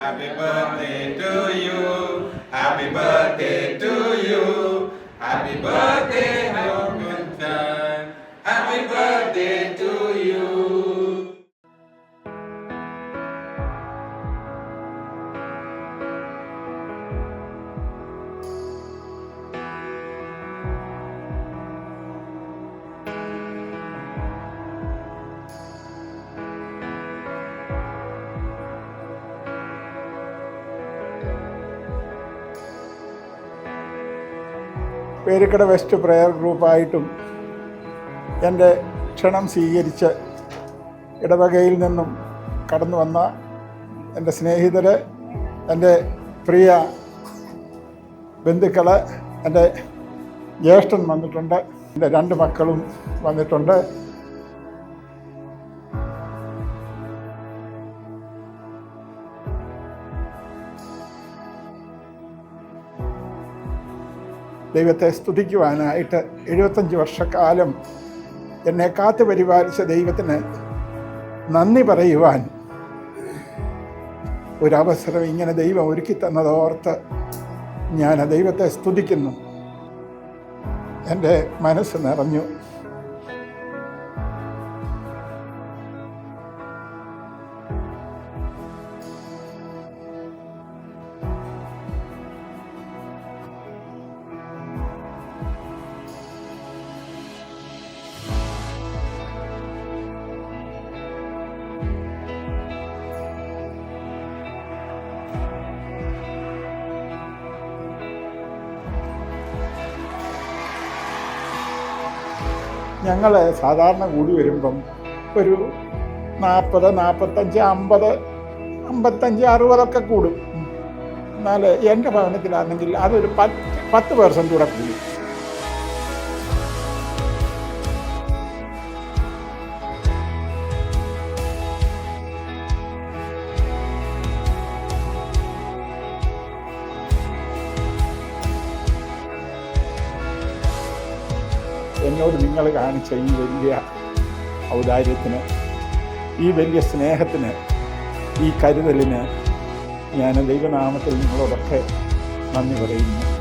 Happy birthday to you. Happy birthday to you. Happy birthday, Hamilton. Happy birthday to you. പേരിക്കട west prayer ഗ്രൂപ്പായിട്ടും എൻ്റെ ക്ഷണം സ്വീകരിച്ച് ഇടവകയിൽ നിന്നും കടന്നു വന്ന എൻ്റെ സ്നേഹിതർ, എൻ്റെ പ്രിയ ബന്ധുക്കൾ, എൻ്റെ ജ്യേഷ്ഠൻ വന്നിട്ടുണ്ട്, എൻ്റെ 2 മക്കളും വന്നിട്ടുണ്ട്. ദൈവത്തെ സ്തുതിക്കുവാനായിട്ട് 75 വർഷക്കാലം എന്നെ കാത്തു പരിപാലിച്ച ദൈവത്തിന് നന്ദി പറയുവാൻ ഒരവസരം ഇങ്ങനെ ദൈവം ഒരുക്കി തന്നതോർത്ത് ഞാൻ ദൈവത്തെ സ്തുതിക്കുന്നു. എൻ്റെ മനസ്സ് നിറഞ്ഞു. ഞങ്ങൾ സാധാരണ കൂടി വരുമ്പം ഒരു 40, 45, 50, 55, 60 കൂടും. എന്നാൽ എൻ്റെ ഭവനത്തിലാണെങ്കിൽ അതൊരു 10% കൂടെ കൂടും. എന്നോട് നിങ്ങൾ കാണിച്ച ഈ വലിയ ഔദാര്യത്തിന്, ഈ വലിയ സ്നേഹത്തിന്, ഈ കരുതലിന് ഞാൻ ദൈവനാമത്തിൽ നിങ്ങളോടൊക്കെ നന്ദി പറയുന്നു.